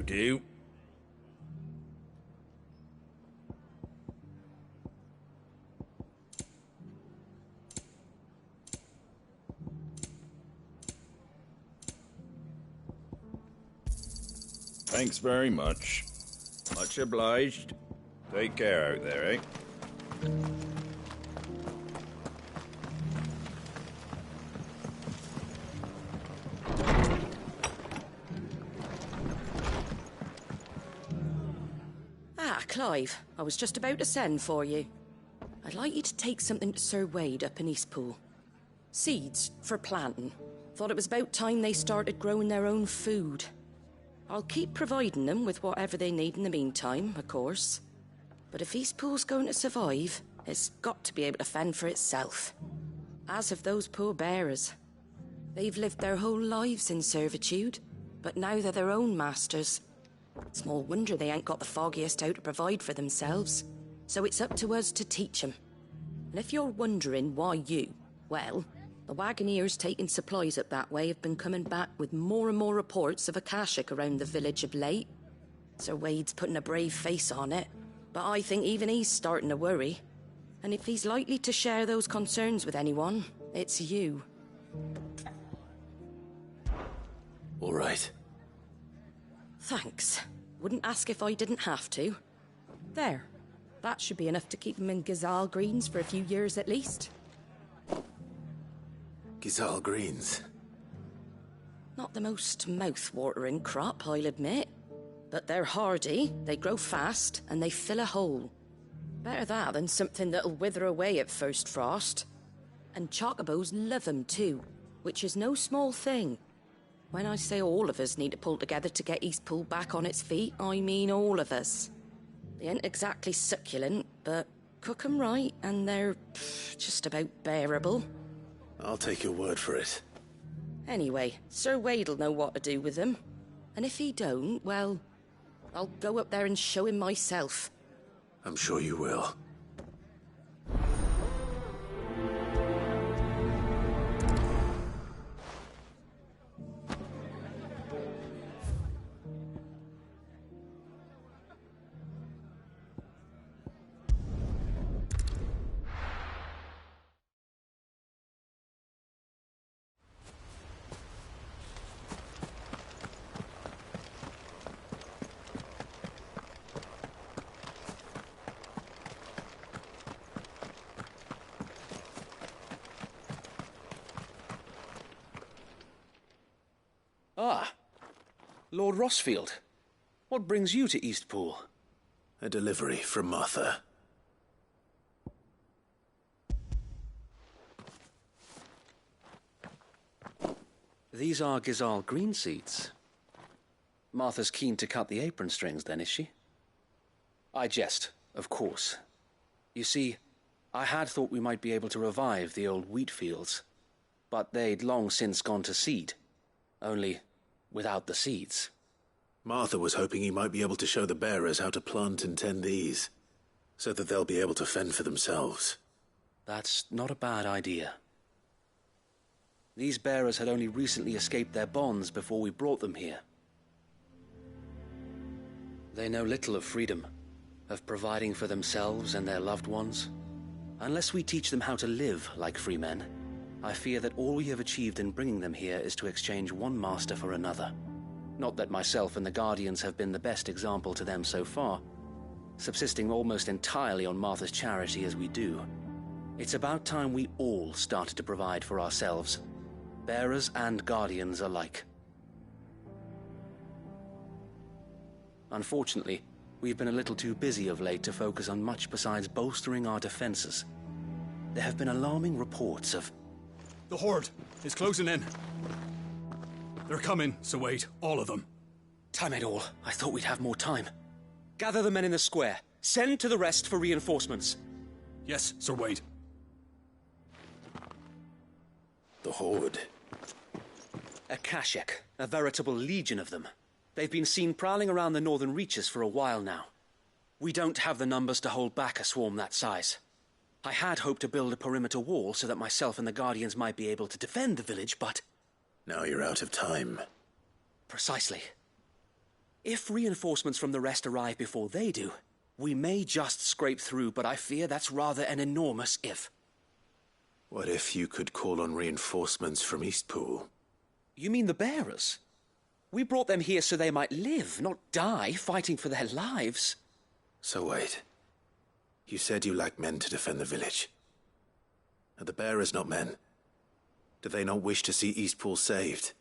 do. Thanks very much. Much obliged. Take care out there, eh? Ah, Clive, I was just about to send for you. I'd like you to take something to Sir Wade up in Eastpool. Seeds for planting. Thought it was about time they started growing their own food. I'll keep providing them with whatever they need in the meantime, of course. But if Eastpool's going to survive, it's got to be able to fend for itself. As have those poor bearers. They've lived their whole lives in servitude, but now they're their own masters. Small wonder they ain't got the foggiest how to provide for themselves. So it's up to us to teach them. And if you're wondering why you, well, the wagoneers taking supplies up that way have been coming back with more and more reports of Akashic around the village of late. Sir Wade's putting a brave face on it, but I think even he's starting to worry. And if he's likely to share those concerns with anyone, it's you. All right. Thanks. Wouldn't ask if I didn't have to. There. That should be enough to keep him in Gazal Greens for a few years at least. Gazal Greens. Not the most mouth-watering crop, I'll admit. But they're hardy, they grow fast, and they fill a hole. Better that than something that'll wither away at first frost. And chocobos love 'em too, which is no small thing. When I say all of us need to pull together to get Eastpool back on its feet, I mean all of us. They ain't exactly succulent, but cook 'em right, and they're just about bearable. I'll take your word for it. Anyway, Sir Wade'll know what to do with them. And if he don't, well, I'll go up there and show him myself. I'm sure you will. Ah, Lord Rossfield. What brings you to Eastpool? A delivery from Martha. These are Gazal green seeds. Martha's keen to cut the apron strings then, is she? I jest, of course. You see, I had thought we might be able to revive the old wheat fields, but they'd long since gone to seed. Only without the seeds. Martha was hoping he might be able to show the bearers how to plant and tend these, so that they'll be able to fend for themselves. That's not a bad idea. These bearers had only recently escaped their bonds before we brought them here. They know little of freedom, of providing for themselves and their loved ones. Unless we teach them how to live like free men, I fear that all we have achieved in bringing them here is to exchange one master for another. Not that myself and the Guardians have been the best example to them so far, subsisting almost entirely on Martha's charity as we do. It's about time we all started to provide for ourselves, bearers and Guardians alike. Unfortunately, we've been a little too busy of late to focus on much besides bolstering our defenses. There have been alarming reports of... The Horde is closing in. They're coming, Sir Wade, all of them. Time it all. I thought we'd have more time. Gather the men in the square. Send to the rest for reinforcements. Yes, Sir Wade. The Horde. Akashic, a veritable legion of them. They've been seen prowling around the northern reaches for a while now. We don't have the numbers to hold back a swarm that size. I had hoped to build a perimeter wall so that myself and the Guardians might be able to defend the village, but... Now you're out of time. Precisely. If reinforcements from the rest arrive before they do, we may just scrape through, but I fear that's rather an enormous if. What if you could call on reinforcements from Eastpool? You mean the bearers? We brought them here so they might live, not die, fighting for their lives. So wait. You said you lack men to defend the village. Are the bearers not men? Do they not wish to see Eastpool saved?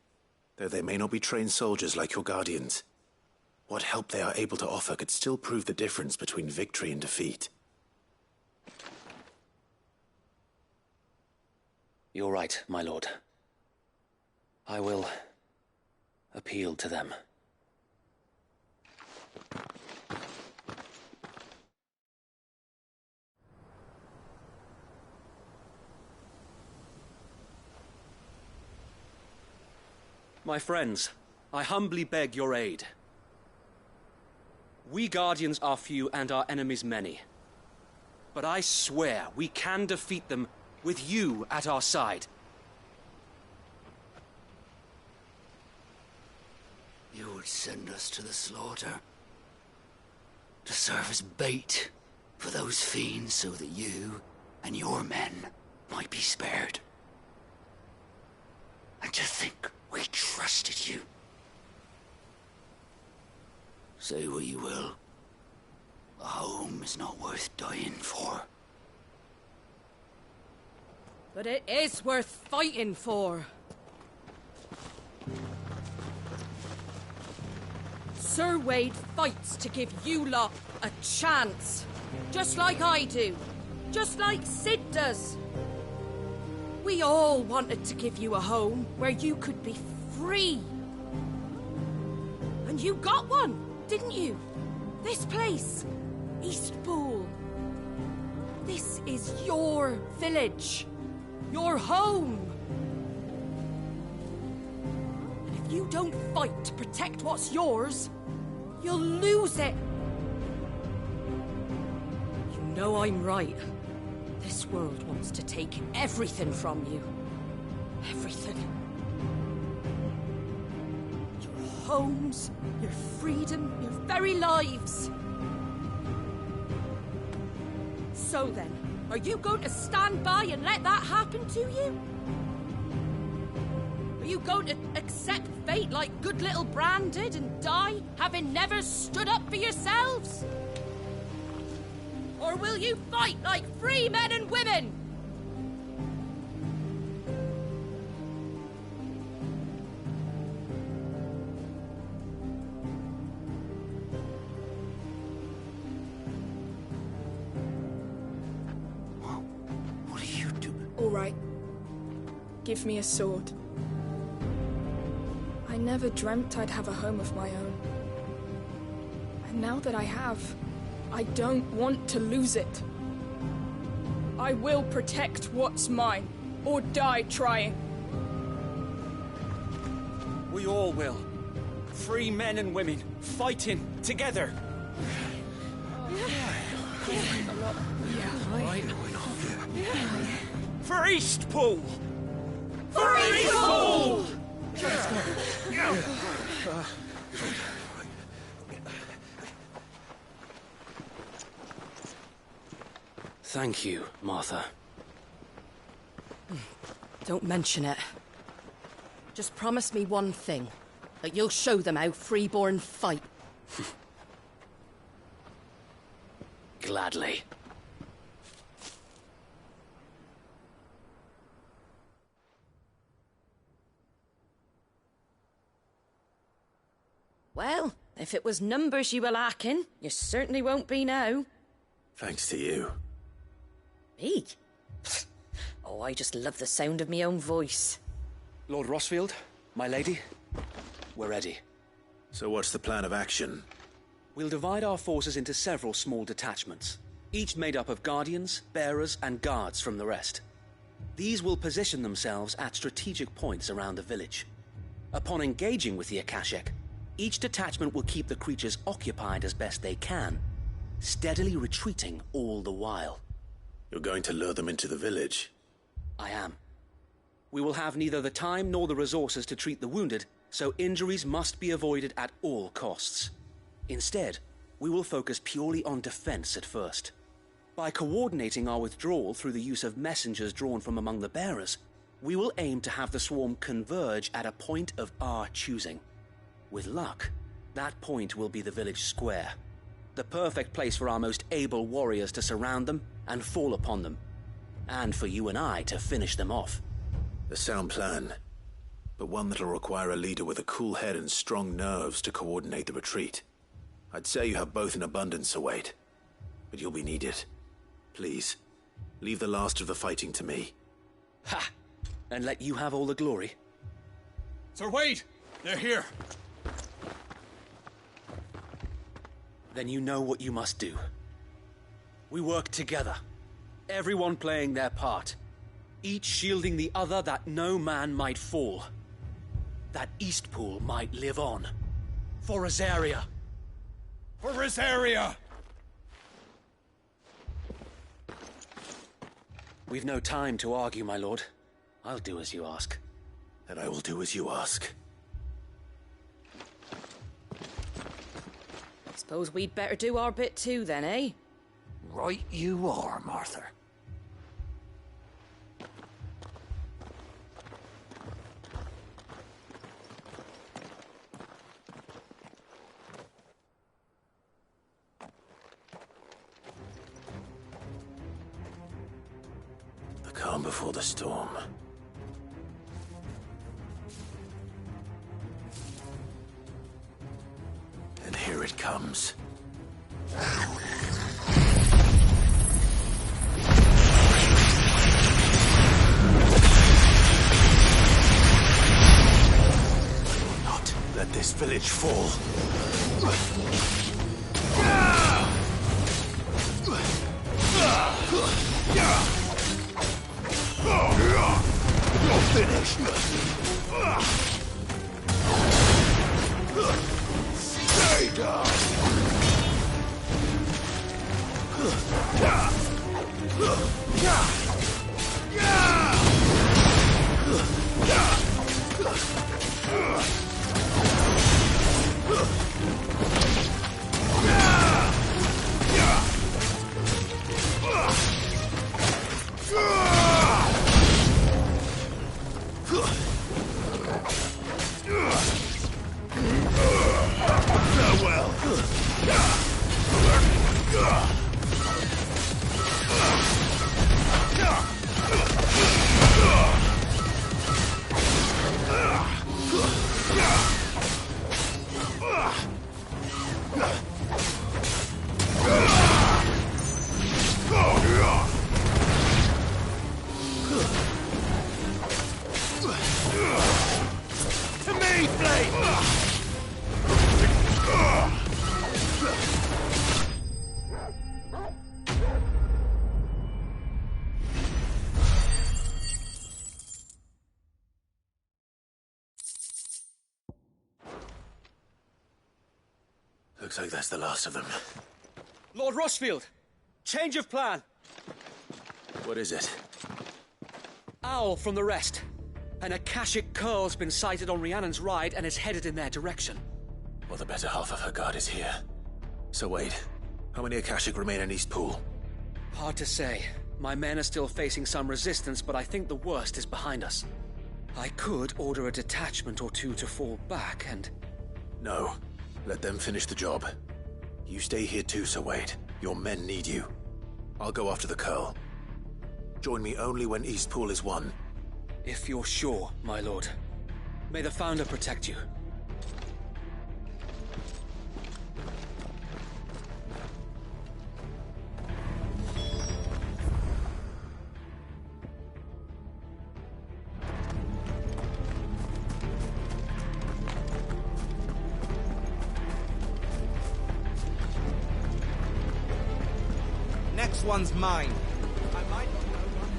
Though they may not be trained soldiers like your guardians. What help they are able to offer could still prove the difference between victory and defeat. You're right, my lord. I will appeal to them. My friends, I humbly beg your aid. We Guardians are few and our enemies many. But I swear we can defeat them with you at our side. You would send us to the slaughter, to serve as bait for those fiends so that you and your men might be spared. And to think we trusted you. Say what you will, a home is not worth dying for. But it is worth fighting for. Sir Wade fights to give you lot a chance. Just like I do. Just like Sid does. We all wanted to give you a home where you could be free. And you got one, didn't you? This place, Eastpool. This is your village. Your home. And if you don't fight to protect what's yours, you'll lose it. You know I'm right. This world wants to take everything from you. Everything. Your homes, your freedom, your very lives. So then, are you going to stand by and let that happen to you? Are you going to accept fate like good little Bran did and die, having never stood up for yourselves? Or will you fight like free men and women? What are you doing? All right. Give me a sword. I never dreamt I'd have a home of my own. And now that I have, I don't want to lose it. I will protect what's mine, or die trying. We all will. Free men and women, fighting together. For Eastpool! For Eastpool! Thank you, Martha. Don't mention it. Just promise me one thing. That you'll show them how freeborn fight. Gladly. Well, if it was numbers you were lacking, you certainly won't be now. Thanks to you. Me? Oh, I just love the sound of my own voice. Lord Rossfield, my lady, we're ready. So what's the plan of action? We'll divide our forces into several small detachments, each made up of guardians, bearers, and guards from the rest. These will position themselves at strategic points around the village. Upon engaging with the Akashic, each detachment will keep the creatures occupied as best they can, steadily retreating all the while. You're going to lure them into the village? I am. We will have neither the time nor the resources to treat the wounded, so injuries must be avoided at all costs. Instead, we will focus purely on defense at first. By coordinating our withdrawal through the use of messengers drawn from among the bearers, we will aim to have the swarm converge at a point of our choosing. With luck, that point will be the village square, the perfect place for our most able warriors to surround them and fall upon them, and for you and I to finish them off. A sound plan, but one that'll require a leader with a cool head and strong nerves to coordinate the retreat. I'd say you have both in abundance, Sir Wade, but you'll be needed. Please, leave the last of the fighting to me. Ha! And let you have all the glory? Sir Wade! They're here! Then you know what you must do. We work together, everyone playing their part, each shielding the other that no man might fall, that Eastpool might live on. For Rosaria! For Rosaria! We've no time to argue, my lord. I'll do as you ask. And I will do as you ask. Suppose we'd better do our bit too then, eh? Right you are, Martha. The calm before the storm. And here it comes. Not let this village fall. You're finished. Stay down. Looks like that's the last of them. Lord Rushfield! Change of plan! What is it? Owl from the rest. An Akashic curl's been sighted on Rhiannon's ride and is headed in their direction. Well, the better half of her guard is here. So wait, how many Akashic remain in Eastpool? Hard to say. My men are still facing some resistance, but I think the worst is behind us. I could order a detachment or two to fall back and... No. Let them finish the job. You stay here too, Sir Wade. Your men need you. I'll go after the Curl. Join me only when Eastpool is won. If you're sure, my lord. May the Founder protect you. Next one's mine. I might not know one.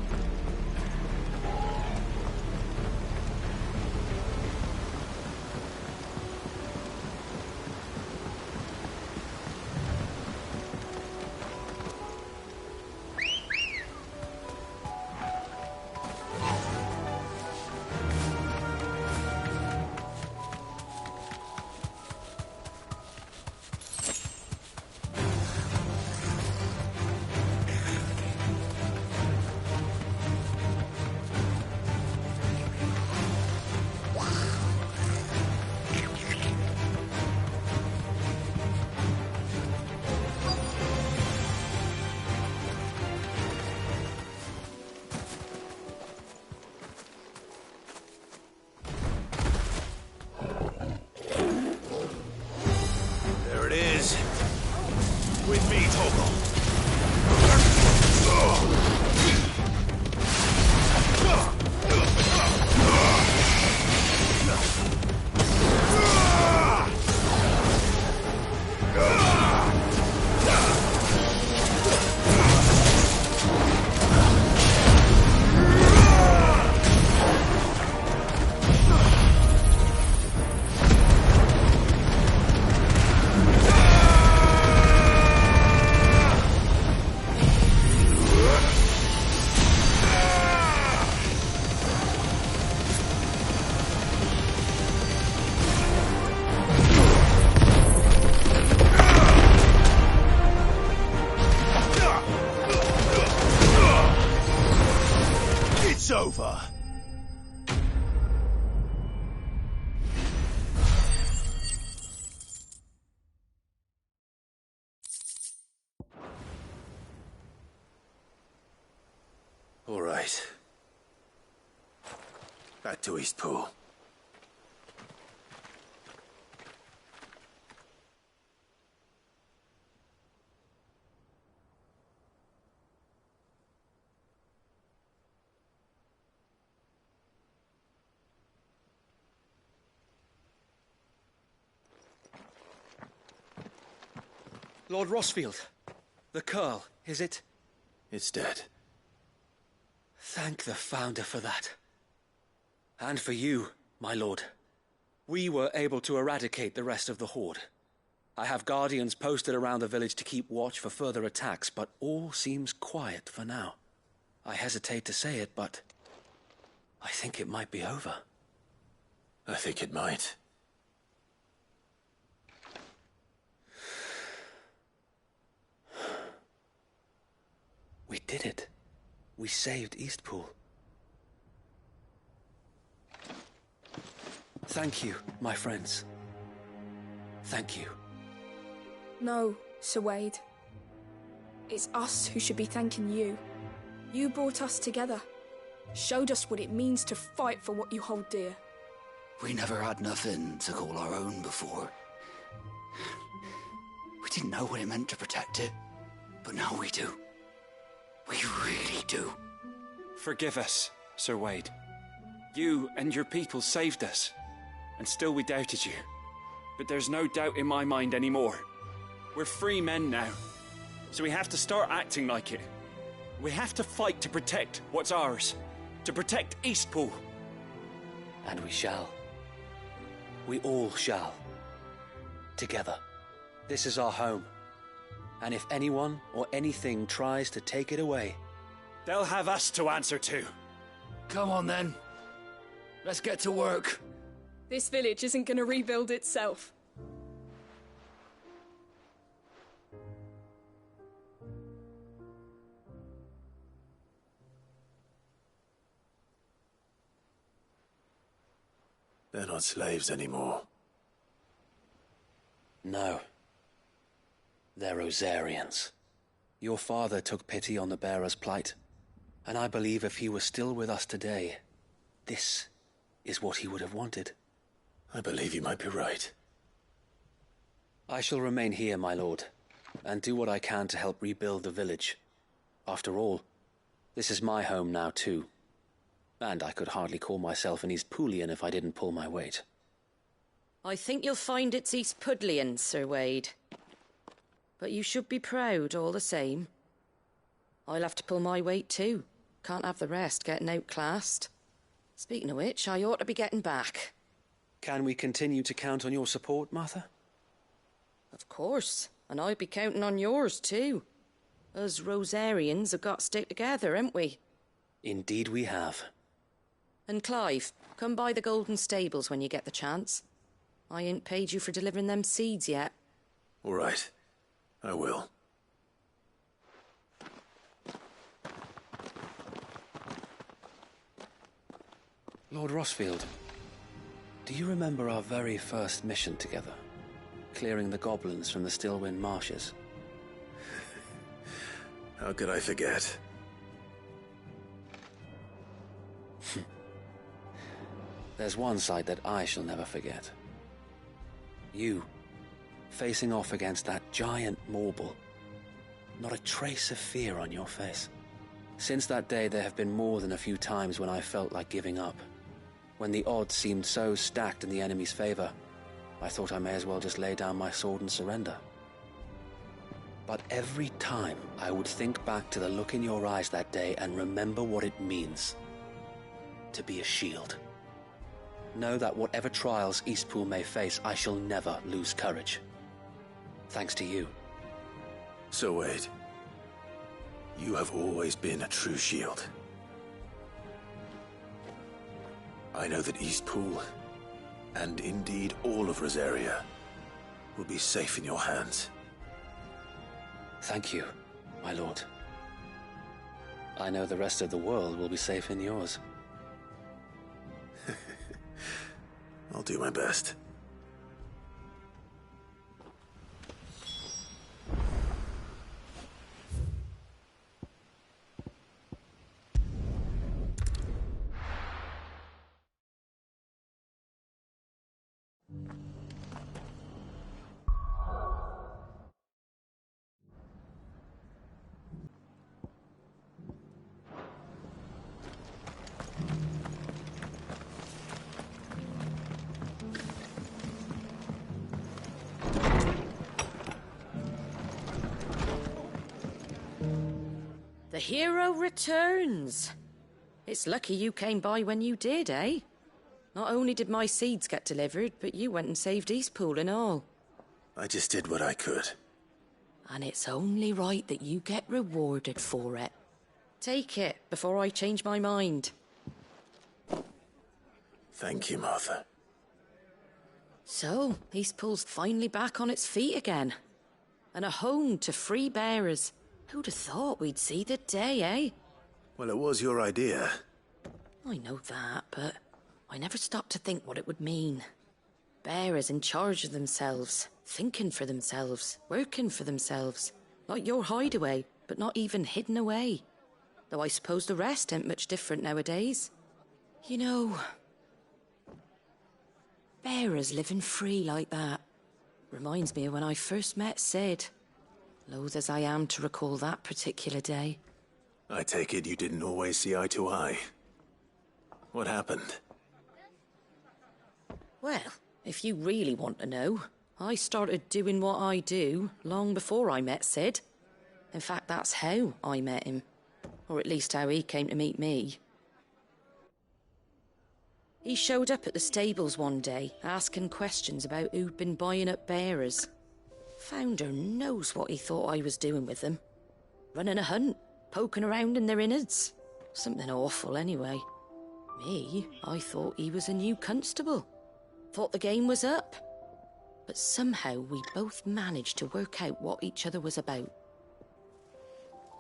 It's over. All right. Back to Eastpool. Lord Rosfield, the Curl, is it? It's dead. Thank the Founder for that. And for you, my lord. We were able to eradicate the rest of the Horde. I have guardians posted around the village to keep watch for further attacks, but all seems quiet for now. I hesitate to say it, but I think it might be over. I think it might. We did it. We saved Eastpool. Thank you, my friends. Thank you. No, Sir Wade. It's us who should be thanking you. You brought us together. Showed us what it means to fight for what you hold dear. We never had nothing to call our own before. We didn't know what it meant to protect it, but now we do. We really do. Forgive us, Sir Wade. You and your people saved us, and still we doubted you. But there's no doubt in my mind anymore. We're free men now, so we have to start acting like it. We have to fight to protect what's ours, to protect Eastpool. And we shall. We all shall. Together. This is our home. And if anyone or anything tries to take it away, they'll have us to answer to. Come on then. Let's get to work. This village isn't going to rebuild itself. They're not slaves anymore. no. They're Rosarians. Your father took pity on the bearer's plight, and I believe if he were still with us today, this is what he would have wanted. I believe you might be right. I shall remain here, my lord, and do what I can to help rebuild the village. After all, this is my home now too, and I could hardly call myself an Eastpoolian if I didn't pull my weight. I think you'll find it's Eastpudlian, Sir Wade. But you should be proud all the same. I'll have to pull my weight too. Can't have the rest getting outclassed. Speaking of which, I ought to be getting back. Can we continue to count on your support, Martha? Of course, and I'll be counting on yours too. Us Rosarians have got to stick together, haven't we? Indeed we have. And Clive, come by the Golden Stables when you get the chance. I ain't paid you for delivering them seeds yet. All right. I will. Lord Rosfield, do you remember our very first mission together? Clearing the goblins from the Stillwind Marshes? How could I forget? There's one sight that I shall never forget. You, facing off against that giant Morble. Not a trace of fear on your face. Since that day, there have been more than a few times when I felt like giving up. When the odds seemed so stacked in the enemy's favor, I thought I may as well just lay down my sword and surrender. But every time I would think back to the look in your eyes that day and remember what it means to be a shield. Know that whatever trials Eastpool may face, I shall never lose courage. Thanks to you. So Wade, you have always been a true shield. I know that Eastpool, and indeed all of Rosaria, will be safe in your hands. Thank you, my lord. I know the rest of the world will be safe in yours. I'll do my best. The hero returns. It's lucky you came by when you did, eh? Not only did my seeds get delivered, but you went and saved Eastpool and all. I just did what I could. And it's only right that you get rewarded for it. Take it before I change my mind. Thank you, Martha. So, Eastpool's finally back on its feet again. And a home to free bearers. Who'd have thought we'd see the day, eh? Well, it was your idea. I know that, but I never stopped to think what it would mean. Bearers in charge of themselves, thinking for themselves, working for themselves. Like your hideaway, but not even hidden away. Though I suppose the rest ain't much different nowadays. You know, bearers living free like that reminds me of when I first met Sid. Loath as I am to recall that particular day. I take it you didn't always see eye to eye. What happened? Well, if you really want to know, I started doing what I do long before I met Sid. In fact, that's how I met him. Or at least how he came to meet me. He showed up at the stables one day, asking questions about who'd been buying up bearers. Founder knows what he thought I was doing with them. Running a hunt, poking around in their innards. Something awful, anyway. Me, I thought he was a new constable. Thought the game was up. But somehow we both managed to work out what each other was about.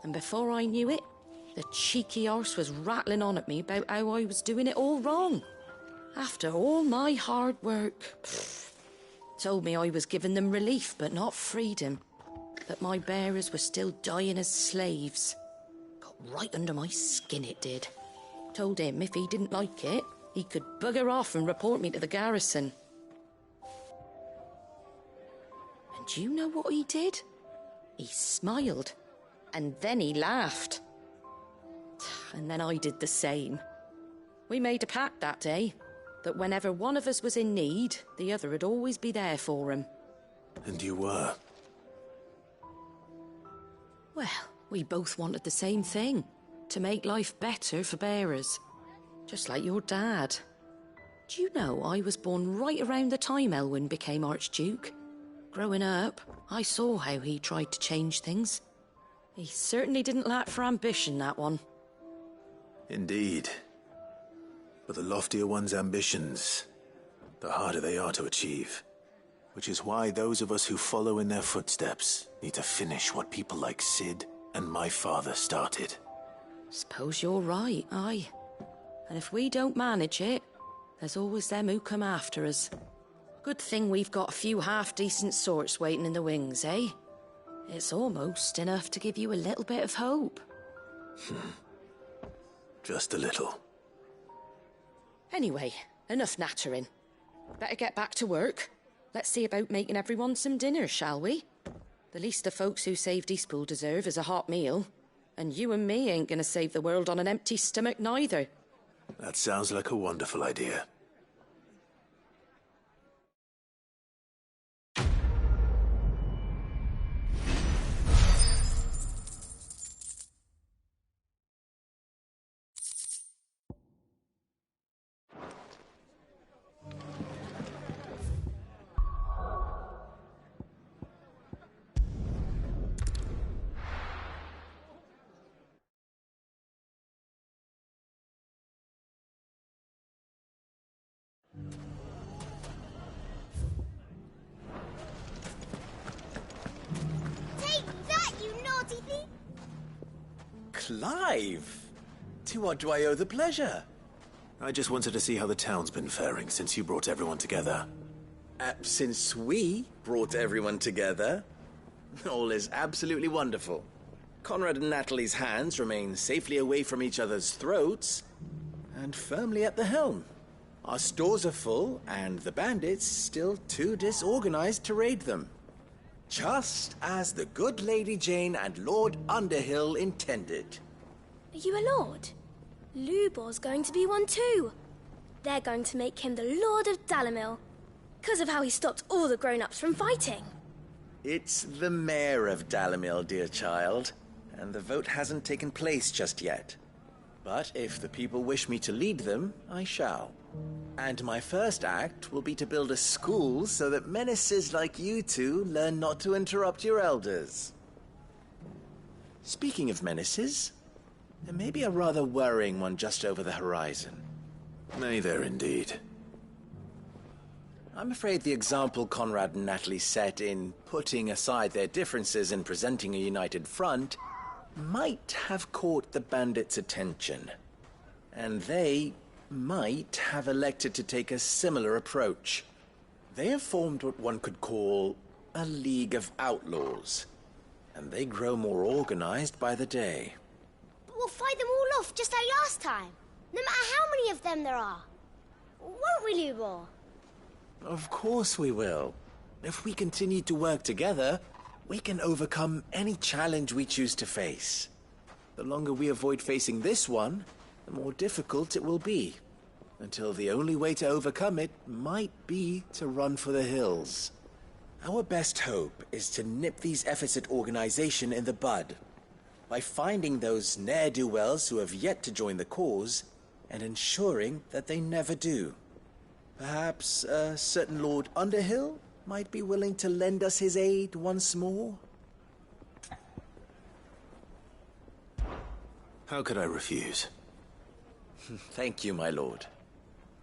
And before I knew it, the cheeky arse was rattling on at me about how I was doing it all wrong. After all my hard work. Told me I was giving them relief, but not freedom. That my bearers were still dying as slaves. Got right under my skin, it did. Told him if he didn't like it, he could bugger off and report me to the garrison. And do you know what he did? He smiled. And then he laughed. And then I did the same. We made a pact that day. That whenever one of us was in need, the other would always be there for him. And you were? Well, we both wanted the same thing. To make life better for bearers. Just like your dad. Do you know I was born right around the time Elwyn became Archduke? Growing up, I saw how he tried to change things. He certainly didn't lack for ambition, that one. Indeed. But the loftier one's ambitions, the harder they are to achieve. Which is why those of us who follow in their footsteps need to finish what people like Sid and my father started. Suppose you're right, aye. And if we don't manage it, there's always them who come after us. Good thing we've got a few half-decent sorts waiting in the wings, eh? It's almost enough to give you a little bit of hope. Just a little. Anyway, enough nattering. Better get back to work. Let's see about making everyone some dinner, shall we? The least the folks who saved Eastpool deserve is a hot meal. And you and me ain't gonna save the world on an empty stomach neither. That sounds like a wonderful idea. Clive! To what do I owe the pleasure? I just wanted to see how the town's been faring since you brought everyone together. Since we brought everyone together, all is absolutely wonderful. Conrad and Natalie's hands remain safely away from each other's throats and firmly at the helm. Our stores are full, and the bandits still too disorganized to raid them. Just as the good Lady Jane and Lord Underhill intended. Are you a lord? Lubor's going to be one too. They're going to make him the Lord of Dalimil, because of how he stopped all the grown-ups from fighting. It's the mayor of Dalimil, dear child, and the vote hasn't taken place just yet. But if the people wish me to lead them, I shall. And my first act will be to build a school so that menaces like you two learn not to interrupt your elders. Speaking of menaces, there may be a rather worrying one just over the horizon. May there indeed. I'm afraid the example Conrad and Natalie set in putting aside their differences and presenting a united front might have caught the bandits' attention. And they might have elected to take a similar approach. They have formed what one could call a League of Outlaws, and they grow more organized by the day. But we'll fight them all off just like last time, no matter how many of them there are. Won't we, Lubor? Of course we will. If we continue to work together, we can overcome any challenge we choose to face. The longer we avoid facing this one, the more difficult it will be, until the only way to overcome it might be to run for the hills. Our best hope is to nip these efforts at organization in the bud, by finding those ne'er-do-wells who have yet to join the cause, and ensuring that they never do. Perhaps a certain Lord Underhill might be willing to lend us his aid once more? How could I refuse? Thank you, my lord.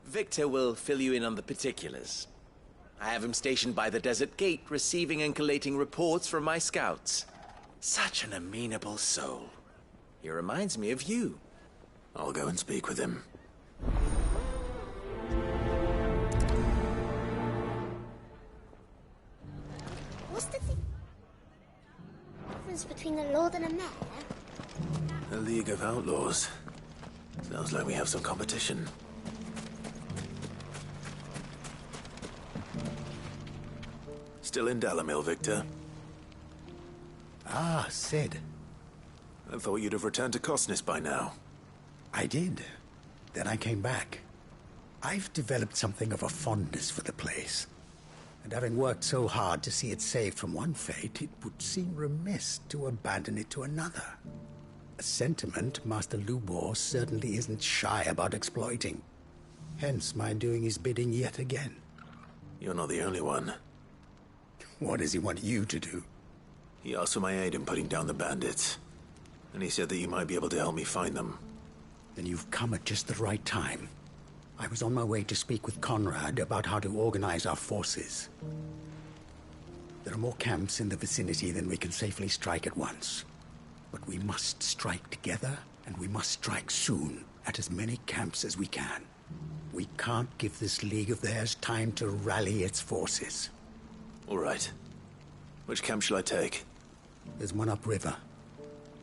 Victor will fill you in on the particulars. I have him stationed by the desert gate, receiving and collating reports from my scouts. Such an amenable soul. He reminds me of you. I'll go and speak with him. What's the difference between a lord and a mayor? A League of Outlaws. Sounds like we have some competition. Still in Dalimil, Victor? Ah, Sid. I thought you'd have returned to Cosnis by now. I did. Then I came back. I've developed something of a fondness for the place. And having worked so hard to see it saved from one fate, it would seem remiss to abandon it to another. A sentiment Master Lubor certainly isn't shy about exploiting. Hence my doing his bidding yet again. You're not the only one. What does he want you to do? He asked for my aid in putting down the bandits. And he said that you might be able to help me find them. Then you've come at just the right time. I was on my way to speak with Conrad about how to organize our forces. There are more camps in the vicinity than we can safely strike at once. But we must strike together, and we must strike soon at as many camps as we can. We can't give this league of theirs time to rally its forces. All right. Which camp shall I take? There's one upriver.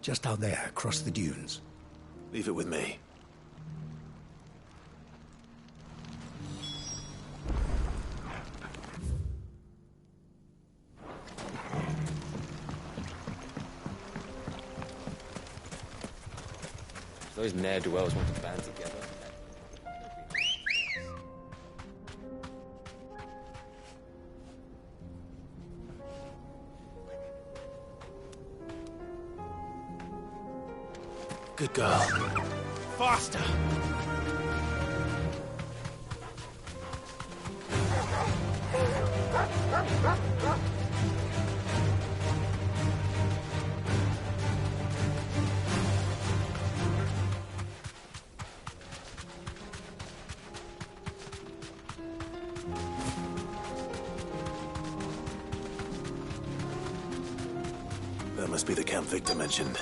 Just out there, across the dunes. Leave it with me. Those ne'er-do-wells want to band together. Good girl. Faster! That must be the camp Victor mentioned.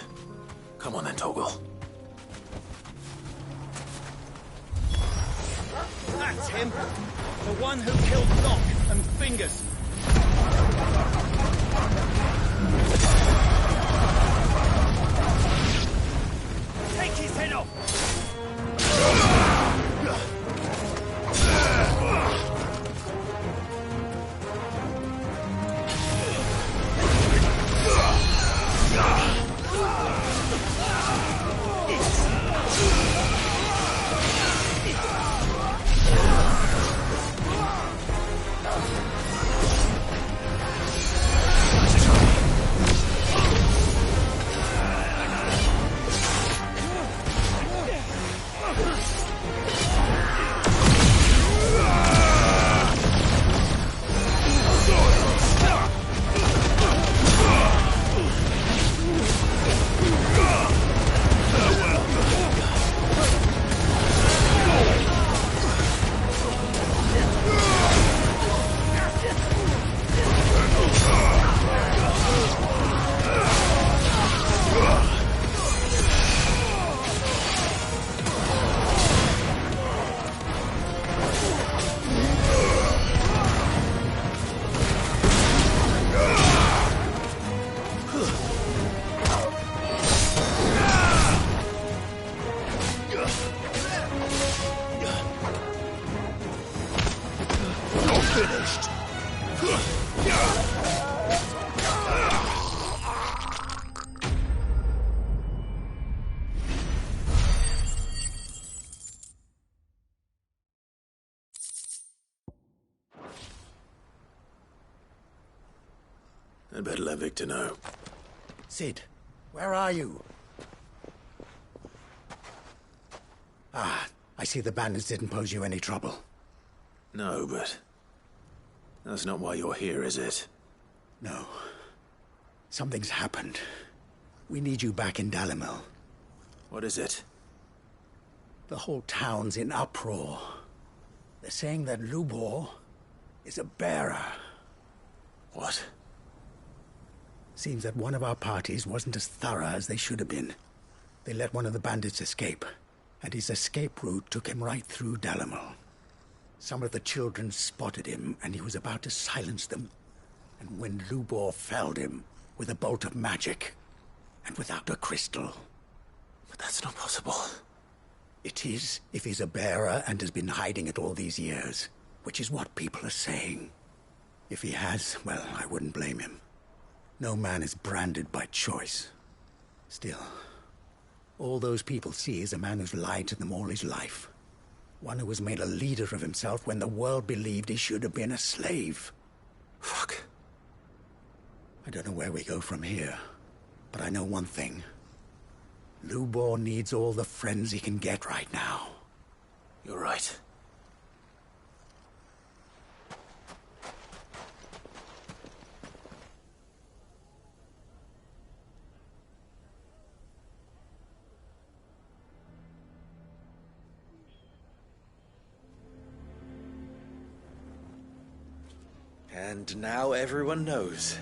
Come on then, Toggle. That's him! The one who killed Locke and Fingers! Take his head off! I'd better let Victor know. Sid, where are you? Ah, I see the bandits didn't pose you any trouble. No, but that's not why you're here, is it? No. Something's happened. We need you back in Dalimil. What is it? The whole town's in uproar. They're saying that Lubor is a bearer. What? Seems that one of our parties wasn't as thorough as they should have been. They let one of the bandits escape, and his escape route took him right through Dalimil. Some of the children spotted him, and he was about to silence them. And when Lubor felled him with a bolt of magic, and without a crystal. But that's not possible. It is, if he's a bearer and has been hiding it all these years, which is what people are saying. If he has, well, I wouldn't blame him. No man is branded by choice. Still, all those people see is a man who's lied to them all his life. One who was made a leader of himself when the world believed he should have been a slave. Fuck. I don't know where we go from here, but I know one thing. Lubor needs all the friends he can get right now. You're right. And now everyone knows.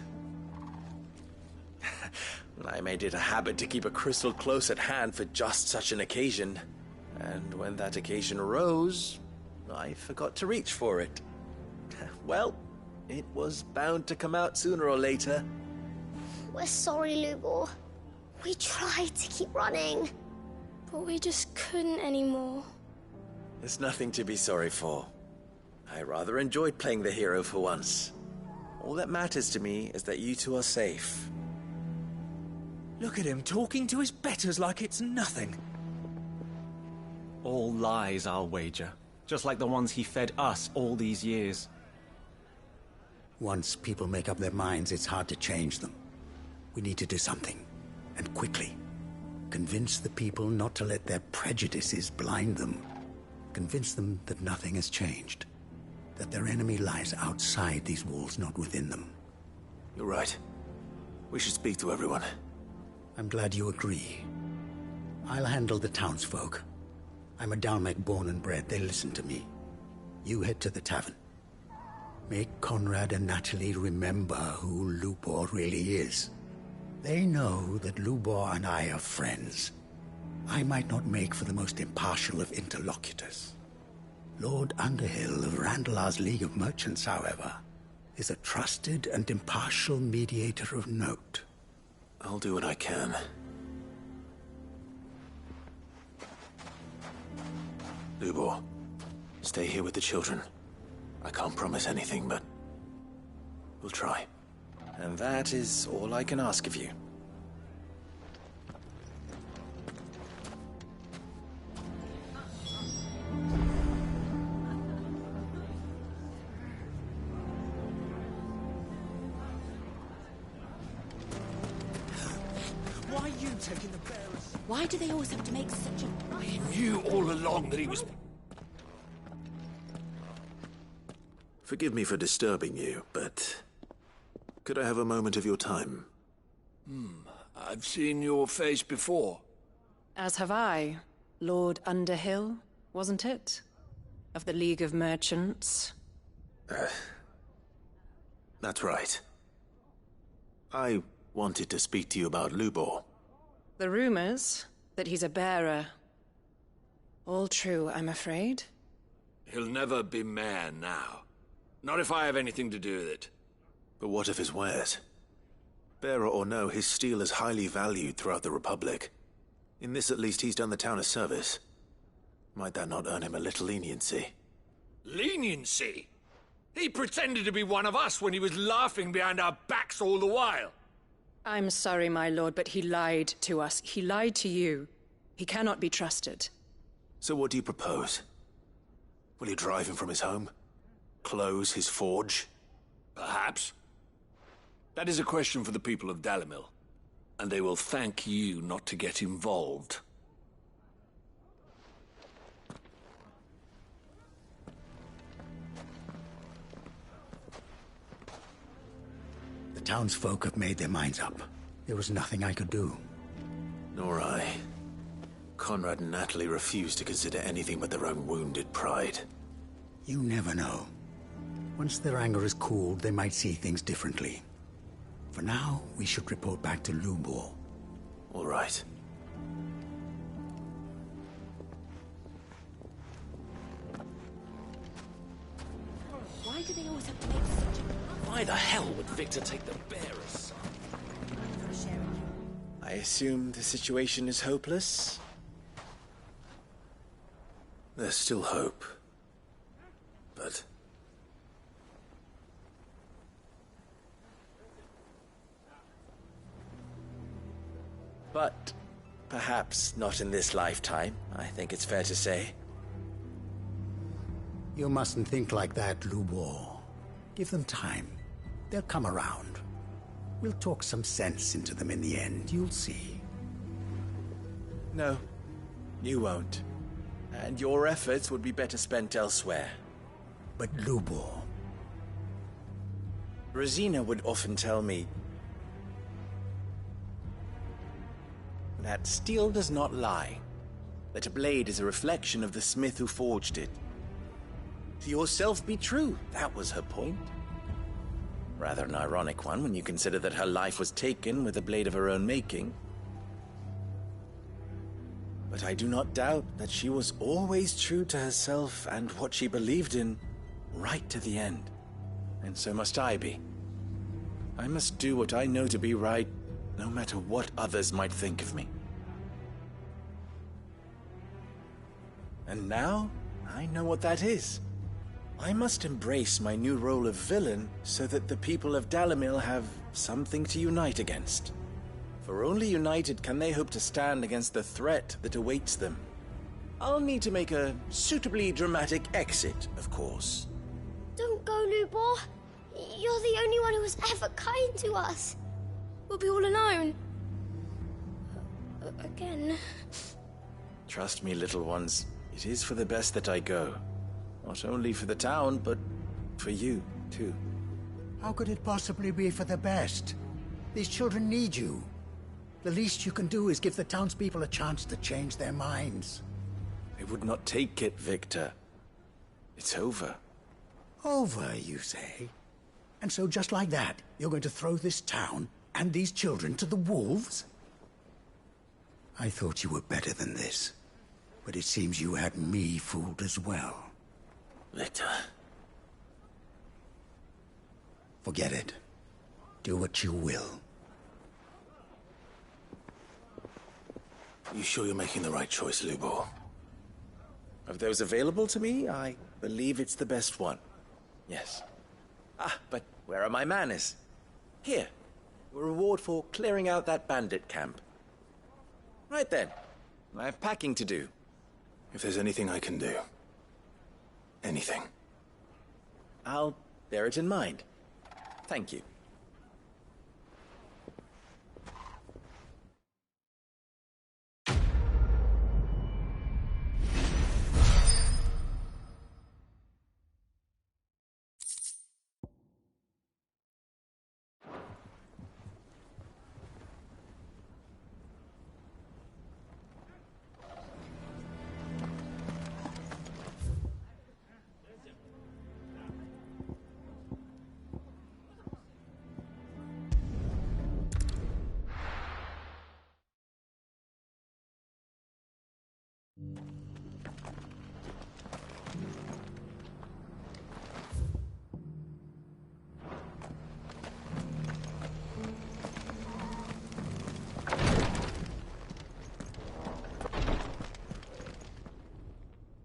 I made it a habit to keep a crystal close at hand for just such an occasion. And when that occasion arose, I forgot to reach for it. Well, it was bound to come out sooner or later. We're sorry, Lubor. We tried to keep running. But we just couldn't anymore. There's nothing to be sorry for. I rather enjoyed playing the hero for once. All that matters to me is that you two are safe. Look at him talking to his betters like it's nothing. All lies, I'll wager. Just like the ones he fed us all these years. Once people make up their minds, it's hard to change them. We need to do something, and quickly. Convince the people not to let their prejudices blind them. Convince them that nothing has changed. That their enemy lies outside these walls, not within them. You're right. We should speak to everyone. I'm glad you agree. I'll handle the townsfolk. I'm a Dalmec born and bred. They listen to me. You head to the tavern. Make Conrad and Natalie remember who Lubor really is. They know that Lubor and I are friends. I might not make for the most impartial of interlocutors. Lord Underhill of Randalar's League of Merchants, however, is a trusted and impartial mediator of note. I'll do what I can. Lubor, stay here with the children. I can't promise anything, but we'll try. And that is all I can ask of you. Why are you taking the bearers? Why do they always have to make such a... I knew all along that he was... Forgive me for disturbing you, but could I have a moment of your time? I've seen your face before. As have I. Lord Underhill, wasn't it? Of the League of Merchants. That's right. I wanted to speak to you about Lubor. The rumors that he's a bearer. All true, I'm afraid. He'll never be mayor now. Not if I have anything to do with it. But what of his wares? Bearer or no, his steel is highly valued throughout the Republic. In this, at least, he's done the town a service. Might that not earn him a little leniency? Leniency? He pretended to be one of us when he was laughing behind our backs all the while. I'm sorry, my lord, but he lied to us. He lied to you. He cannot be trusted. So what do you propose? Will you drive him from his home? Close his forge? Perhaps. That is a question for the people of Dalimil, and they will thank you not to get involved. The townsfolk have made their minds up. There was nothing I could do. Nor I. Conrad and Natalie refuse to consider anything but their own wounded pride. You never know. Once their anger is cooled, they might see things differently. For now, we should report back to Lubor. All right. Why do they always have to make such a... Why the hell would Victor take the bearers? I assume the situation is hopeless? There's still hope. But... But perhaps not in this lifetime, I think it's fair to say. You mustn't think like that, Lubor. Give them time. They'll come around. We'll talk some sense into them in the end, you'll see. No, you won't. And your efforts would be better spent elsewhere. But Lubor... Rosina would often tell me that steel does not lie, that a blade is a reflection of the smith who forged it. To yourself be true, that was her point. Rather an ironic one when you consider that her life was taken with a blade of her own making. But I do not doubt that she was always true to herself and what she believed in, right to the end. And so must I be. I must do what I know to be right, no matter what others might think of me. And now, I know what that is. I must embrace my new role of villain so that the people of Dalimil have something to unite against. For only united can they hope to stand against the threat that awaits them. I'll need to make a suitably dramatic exit, of course. Don't go, Lubor. You're the only one who was ever kind to us. We'll be all alone. Again. Trust me, little ones. It is for the best that I go. Not only for the town, but for you, too. How could it possibly be for the best? These children need you. The least you can do is give the townspeople a chance to change their minds. They would not take it, Victor. It's over. Over, you say? And so just like that, you're going to throw this town and these children to the wolves? I thought you were better than this. But it seems you had me fooled as well. Victor. Forget it. Do what you will. You sure you're making the right choice, Lubor? Of those available to me, I believe it's the best one. Yes. Ah, but where are my manners? Here. A reward for clearing out that bandit camp. Right then. I have packing to do. If there's anything I can do. Anything. I'll bear it in mind. Thank you.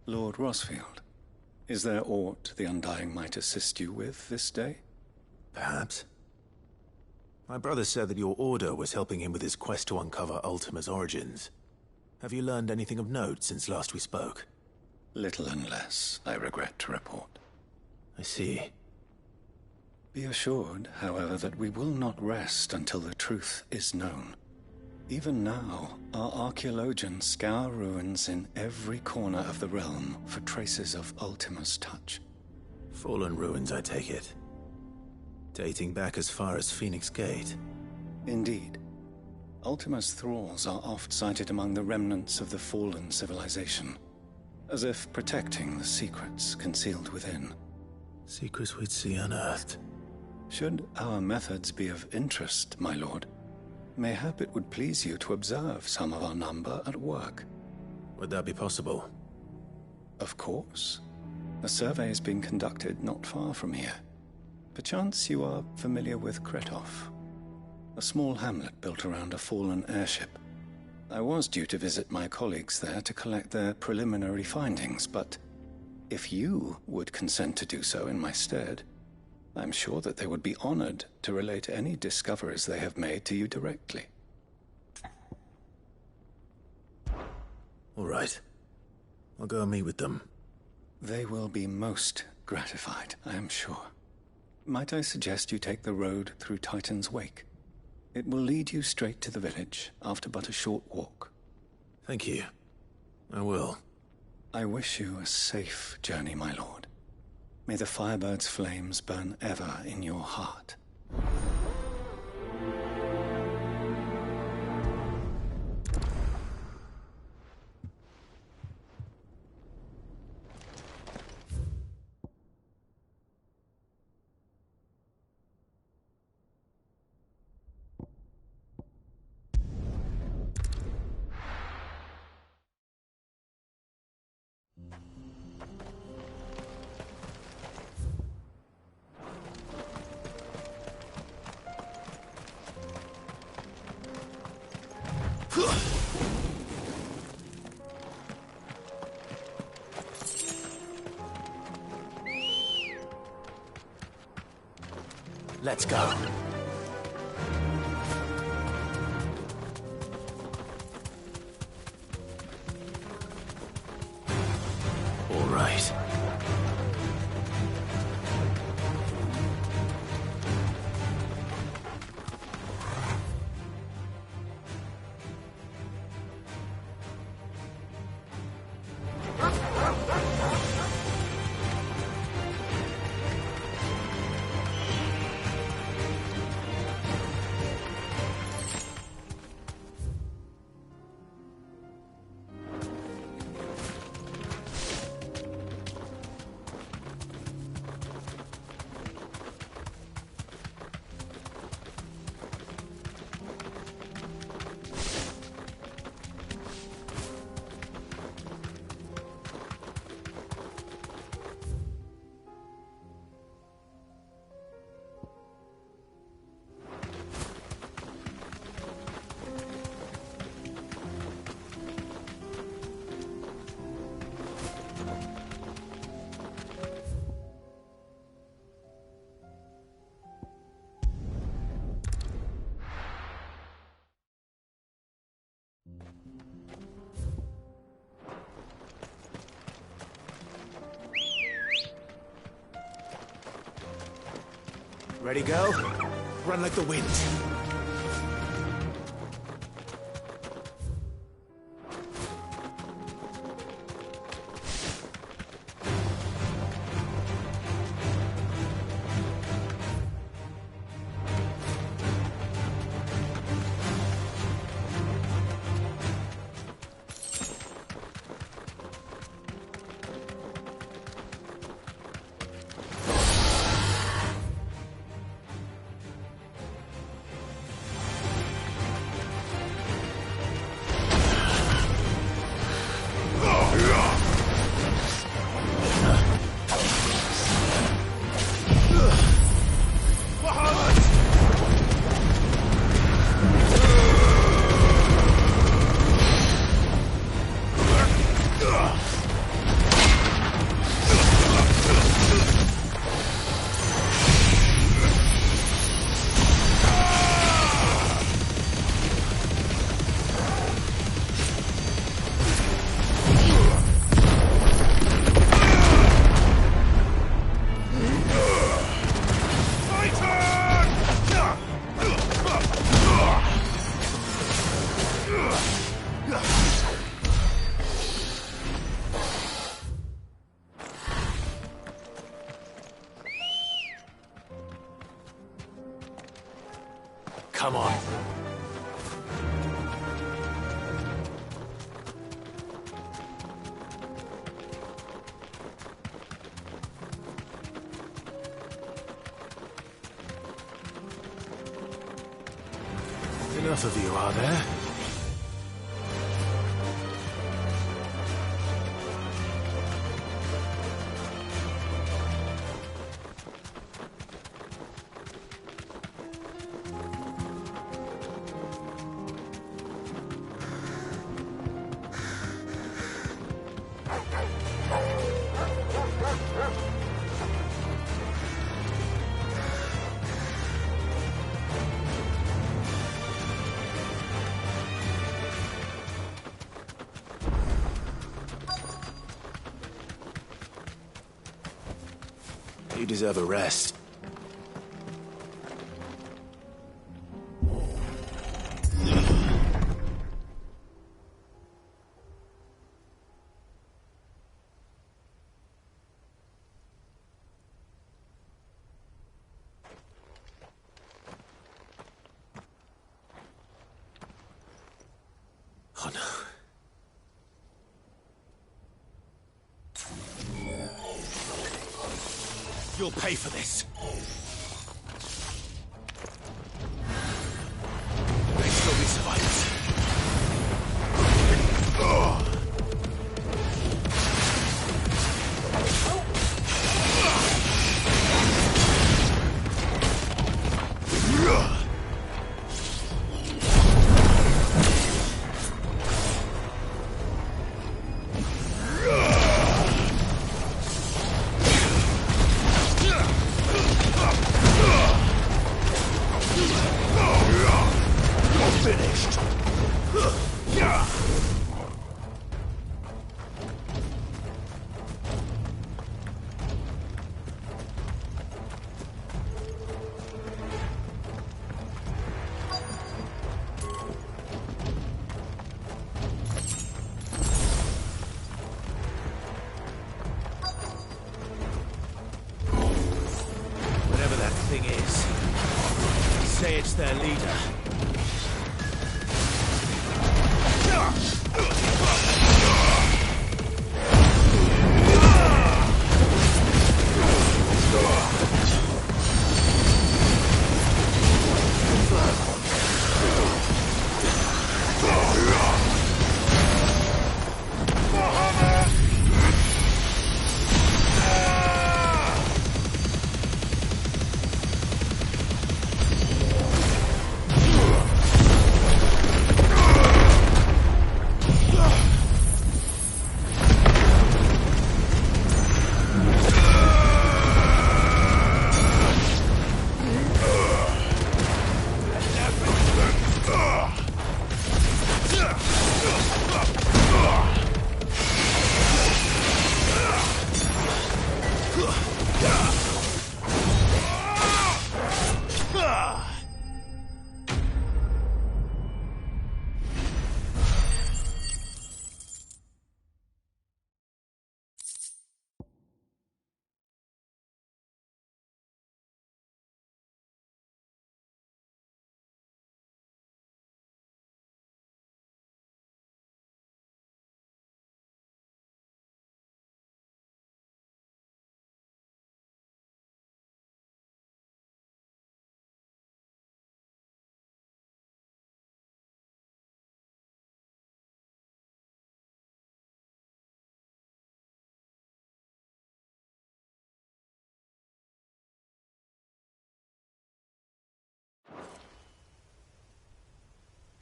Lord Rosfield, is there aught the Undying might assist you with this day? Perhaps. My brother said that your order was helping him with his quest to uncover Ultima's origins. Have you learned anything of note since last we spoke? Little unless, I regret to report. I see. Be assured, however, that we will not rest until the truth is known. Even now, our archaeologians scour ruins in every corner of the realm for traces of Ultima's touch. Fallen ruins, I take it. Dating back as far as Phoenix Gate. Indeed. Ultima's thralls are oft sighted among the remnants of the fallen civilization, as if protecting the secrets concealed within. Secrets we'd see unearthed. Should our methods be of interest, my lord, mayhap it would please you to observe some of our number at work. Would that be possible? Of course. A survey is being conducted not far from here. Perchance you are familiar with Kretov, a small hamlet built around a fallen airship. I was due to visit my colleagues there to collect their preliminary findings, but if you would consent to do so in my stead, I'm sure that they would be honored to relate any discoveries they have made to you directly. All right. I'll go and meet with them. They will be most gratified, I am sure. Might I suggest you take the road through Titan's Wake? It will lead you straight to the village after but a short walk. Thank you. I will. I wish you a safe journey, my lord. May the Firebird's flames burn ever in your heart. Let's go. Ready, go? Run like the wind. Come on. Enough of you, are there? You deserve a rest. Oh no. You'll pay for this. May still be survivors.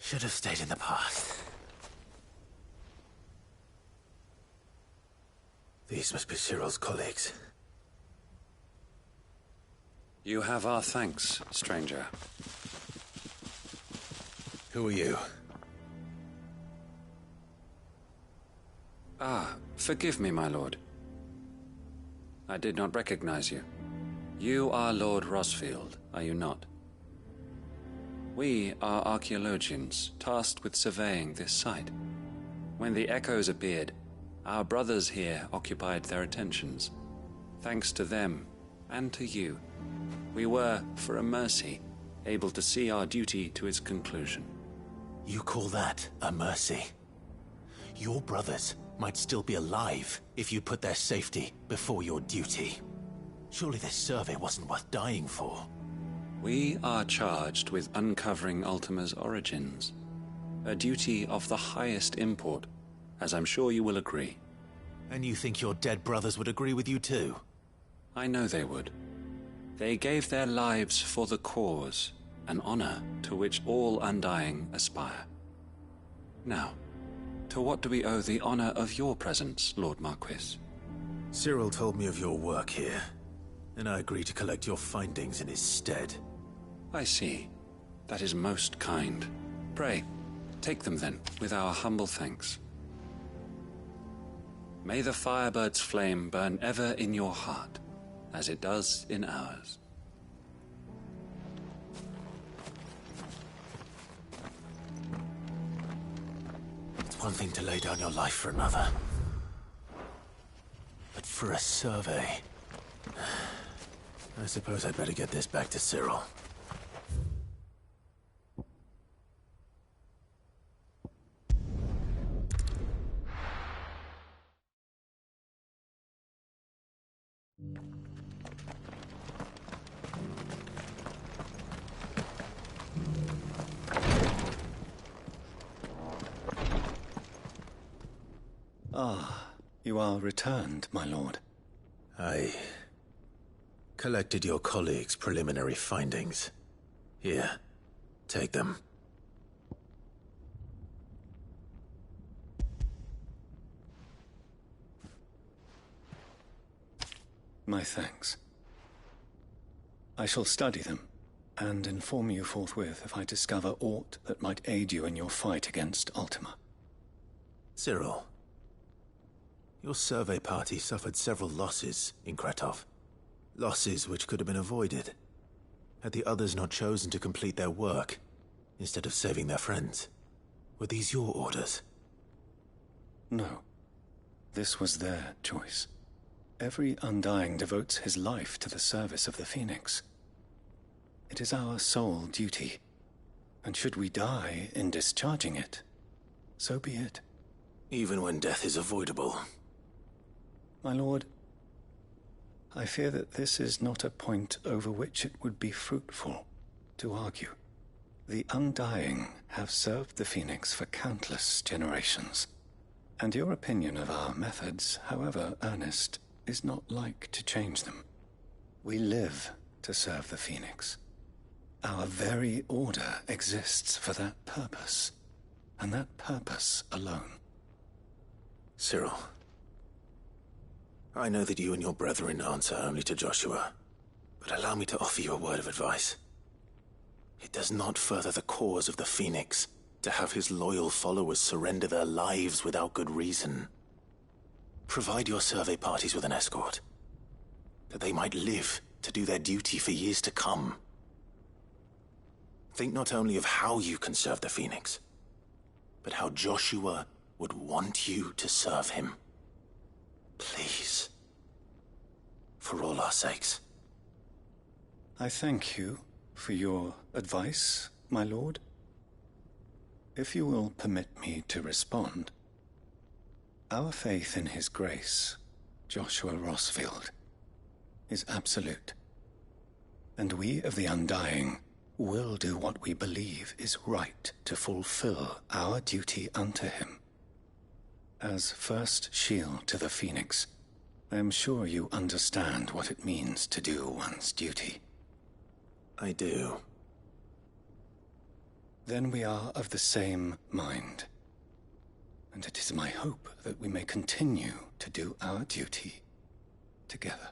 Should have stayed in the past. These must be Cyril's colleagues. You have our thanks, stranger. Who are you? Ah, forgive me, my lord. I did not recognize you. You are Lord Rosfield, are you not? We are archaeologians tasked with surveying this site. When the echoes appeared, our brothers here occupied their attentions. Thanks to them, and to you, we were, for a mercy, able to see our duty to its conclusion. You call that a mercy? Your brothers might still be alive if you put their safety before your duty. Surely this survey wasn't worth dying for. We are charged with uncovering Ultima's origins. A duty of the highest import, as I'm sure you will agree. And you think your dead brothers would agree with you too? I know they would. They gave their lives for the cause, an honor to which all Undying aspire. Now, to what do we owe the honor of your presence, Lord Marquis? Cyril told me of your work here, and I agreed to collect your findings in his stead. I see. That is most kind. Pray, take them then, with our humble thanks. May the Firebird's flame burn ever in your heart, as it does in ours. It's one thing to lay down your life for another. But for a survey... I suppose I'd better get this back to Cyril. Ah, you are returned, my lord. I collected your colleagues' preliminary findings. Here, take them. My thanks. I shall study them, and inform you forthwith if I discover aught that might aid you in your fight against Ultima. Cyril, your survey party suffered several losses in Kretov. Losses which could have been avoided, had the others not chosen to complete their work, instead of saving their friends. Were these your orders? No. This was their choice. Every Undying devotes his life to the service of the Phoenix. It is our sole duty, and should we die in discharging it, so be it. Even when death is avoidable. My lord, I fear that this is not a point over which it would be fruitful to argue. The Undying have served the Phoenix for countless generations, and your opinion of our methods, however earnest, is not like to change them. We live to serve the Phoenix. Our very order exists for that purpose, and that purpose alone. Cyril, I know that you and your brethren answer only to Joshua, but allow me to offer you a word of advice. It does not further the cause of the Phoenix to have his loyal followers surrender their lives without good reason. Provide your survey parties with an escort, that they might live to do their duty for years to come. Think not only of how you can serve the Phoenix, but how Joshua would want you to serve him. Please. For all our sakes. I thank you for your advice, my lord. If you will permit me to respond, our faith in his grace, Joshua Rosfield, is absolute. And we of the Undying will do what we believe is right to fulfill our duty unto him. As first shield to the Phoenix, I am sure you understand what it means to do one's duty. I do. Then we are of the same mind. And it is my hope that we may continue to do our duty together.